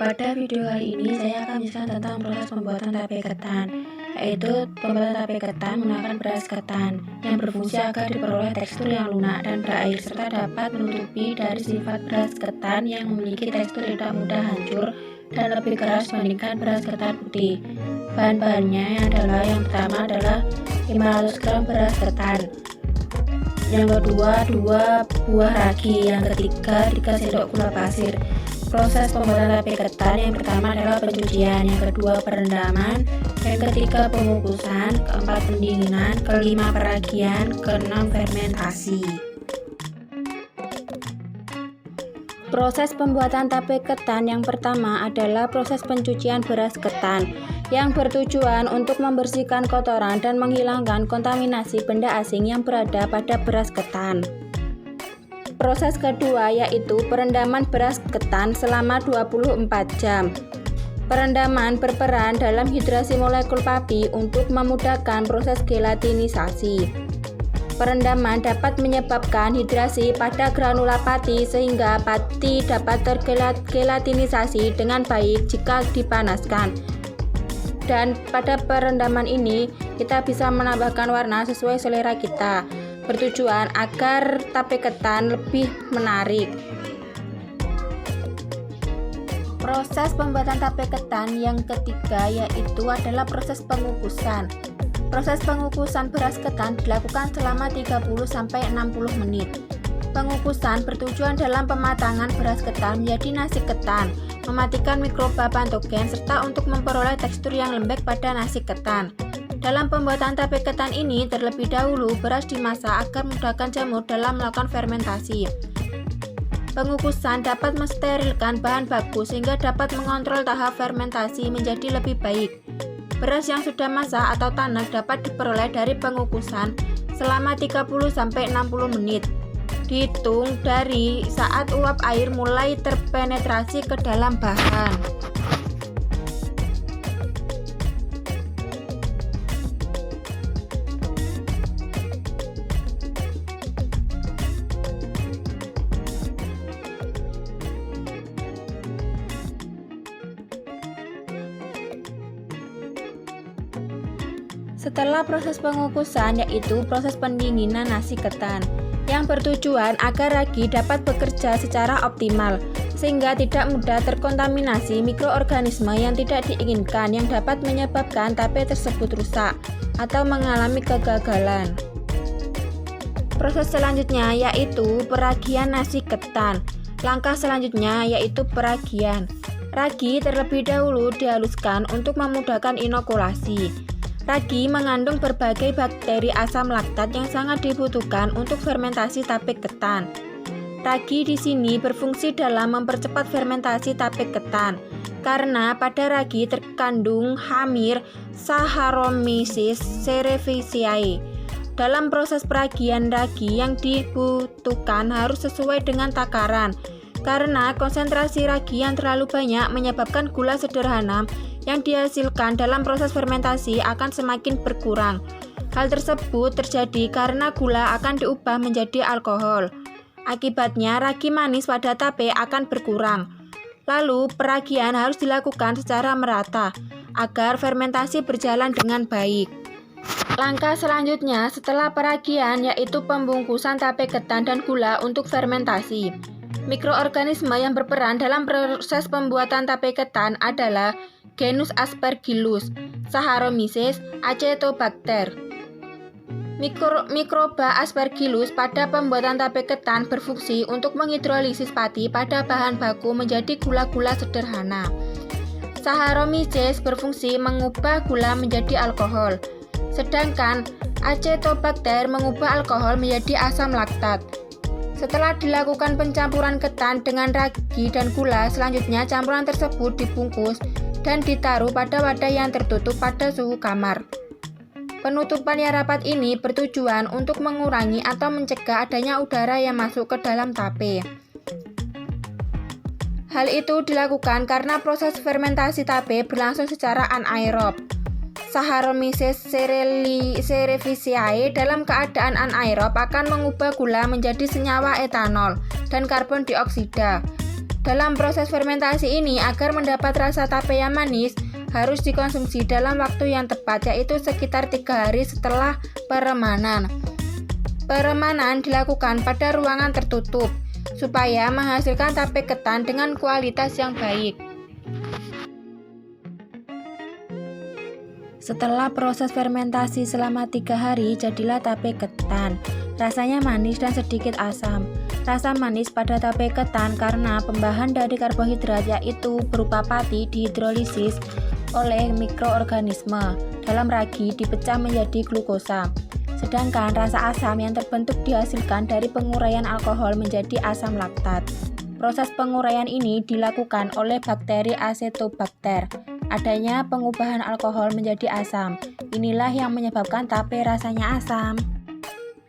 Pada video kali ini saya akan menjelaskan tentang proses pembuatan tape ketan, yaitu pembuatan tape ketan menggunakan beras ketan yang berfungsi agar diperoleh tekstur yang lunak dan berair serta dapat menutupi dari sifat beras ketan yang memiliki tekstur tidak mudah hancur dan lebih keras dibandingkan beras ketan putih. Bahan-bahannya adalah yang pertama adalah 500 gram beras ketan, yang kedua 2 buah ragi, yang ketiga 3 sendok gula pasir. Proses pembuatan tape ketan yang pertama adalah pencucian, yang kedua perendaman, yang ketiga pengukusan, keempat pendinginan, kelima peragian, keenam fermentasi. Proses pembuatan tape ketan yang pertama adalah proses pencucian beras ketan yang bertujuan untuk membersihkan kotoran dan menghilangkan kontaminasi benda asing yang berada pada beras ketan. Proses kedua yaitu perendaman beras ketan selama 24 jam. Perendaman berperan dalam hidrasi molekul pati untuk memudahkan proses gelatinisasi. Perendaman dapat menyebabkan hidrasi pada granula pati sehingga pati dapat tergelatinisasi dengan baik jika dipanaskan. Dan pada perendaman ini kita bisa menambahkan warna sesuai selera kita, bertujuan agar tape ketan lebih menarik. Proses pembuatan tape ketan yang ketiga yaitu adalah proses pengukusan. Proses pengukusan beras ketan dilakukan selama 30-60 menit. Pengukusan bertujuan dalam pematangan beras ketan menjadi nasi ketan, mematikan mikroba patogen serta untuk memperoleh tekstur yang lembek pada nasi ketan. Dalam pembuatan tape ketan ini, terlebih dahulu beras dimasak agar memudahkan jamur dalam melakukan fermentasi. Pengukusan dapat mensterilkan bahan baku sehingga dapat mengontrol tahap fermentasi menjadi lebih baik. Beras yang sudah masak atau tanak dapat diperoleh dari pengukusan selama 30-60 menit. Dihitung dari saat uap air mulai terpenetrasi ke dalam bahan. Setelah proses pengukusan yaitu proses pendinginan nasi ketan yang bertujuan agar ragi dapat bekerja secara optimal sehingga tidak mudah terkontaminasi mikroorganisme yang tidak diinginkan yang dapat menyebabkan tape tersebut rusak atau mengalami kegagalan. Proses selanjutnya yaitu peragian nasi ketan. Langkah selanjutnya yaitu peragian. Ragi terlebih dahulu dihaluskan untuk memudahkan inokulasi. Ragi mengandung berbagai bakteri asam laktat yang sangat dibutuhkan untuk fermentasi tape ketan. Ragi di sini berfungsi dalam mempercepat fermentasi tape ketan karena pada ragi terkandung hamir Saccharomyces cerevisiae. Dalam proses peragian ragi yang dibutuhkan harus sesuai dengan takaran karena konsentrasi ragi yang terlalu banyak menyebabkan gula sederhana yang dihasilkan dalam proses fermentasi akan semakin berkurang. Hal tersebut terjadi karena gula akan diubah menjadi alkohol. Akibatnya ragi manis pada tape akan berkurang. Lalu peragian harus dilakukan secara merata agar fermentasi berjalan dengan baik. Langkah selanjutnya setelah peragian yaitu pembungkusan tape ketan dan gula untuk fermentasi. Mikroorganisme yang berperan dalam proses pembuatan tape ketan adalah genus Aspergillus, Saccharomyces, Acetobacter. Mikroba Aspergillus pada pembuatan tape ketan berfungsi untuk menghidrolisis pati pada bahan baku menjadi gula-gula sederhana. Saccharomyces berfungsi mengubah gula menjadi alkohol, sedangkan Acetobacter mengubah alkohol menjadi asam laktat. Setelah dilakukan pencampuran ketan dengan ragi dan gula, selanjutnya campuran tersebut dibungkus dan ditaruh pada wadah yang tertutup pada suhu kamar. Penutupan yang rapat ini bertujuan untuk mengurangi atau mencegah adanya udara yang masuk ke dalam tape. Hal itu dilakukan karena proses fermentasi tape berlangsung secara anaerob. Saccharomyces cerevisiae dalam keadaan anaerob akan mengubah gula menjadi senyawa etanol dan karbon dioksida. Dalam proses fermentasi ini, agar mendapat rasa tape yang manis, harus dikonsumsi dalam waktu yang tepat, yaitu sekitar 3 hari setelah peremanan. Peremanan dilakukan pada ruangan tertutup, supaya menghasilkan tape ketan dengan kualitas yang baik. Setelah proses fermentasi selama 3 hari, jadilah tape ketan. Rasanya manis dan sedikit asam. Rasa manis pada tape ketan karena pembahan dari karbohidrat, yaitu berupa pati, dihidrolisis oleh mikroorganisme dalam ragi dipecah menjadi glukosa. Sedangkan rasa asam yang terbentuk dihasilkan dari penguraian alkohol menjadi asam laktat. Proses penguraian ini dilakukan oleh bakteri Acetobacter. Adanya pengubahan alkohol menjadi asam. Inilah yang menyebabkan tape rasanya asam.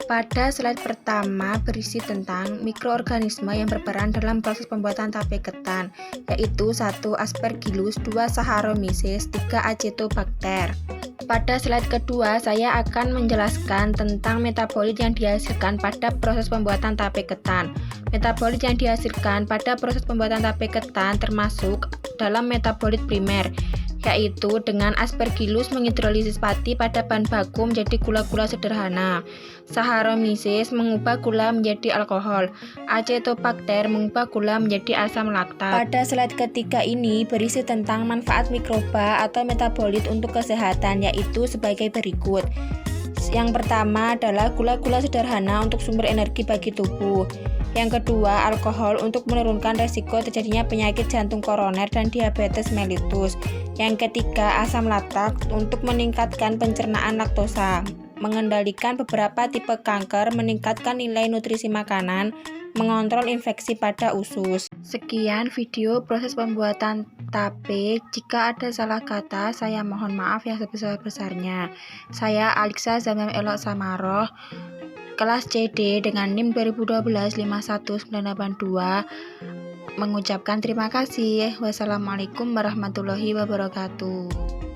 Pada slide pertama berisi tentang mikroorganisme yang berperan dalam proses pembuatan tape ketan, yaitu 1. Aspergillus, 2. Saccharomyces, 3. Acetobacter. Pada slide kedua, saya akan menjelaskan tentang metabolit yang dihasilkan pada proses pembuatan tape ketan. Metabolit yang dihasilkan pada proses pembuatan tape ketan termasuk dalam metabolit primer, yaitu dengan Aspergillus menghidrolisis pati pada bahan baku menjadi gula-gula sederhana. Saccharomyces mengubah gula menjadi alkohol. Acetobacter mengubah gula menjadi asam laktat. Pada slide ketiga ini berisi tentang manfaat mikroba atau metabolit untuk kesehatan, yaitu sebagai berikut. Yang pertama adalah gula-gula sederhana untuk sumber energi bagi tubuh. Yang kedua, alkohol untuk menurunkan resiko terjadinya penyakit jantung koroner dan diabetes mellitus. Yang ketiga, asam laktat untuk meningkatkan pencernaan laktosa, mengendalikan beberapa tipe kanker, meningkatkan nilai nutrisi makanan, mengontrol infeksi pada usus. Sekian video proses pembuatan tape. Jika ada salah kata, saya mohon maaf yang sebesar-besarnya. Saya Aliksa Zamzam Elok Samaroh, kelas CD dengan NIM 2012-51982, mengucapkan terima kasih. Wassalamualaikum warahmatullahi wabarakatuh.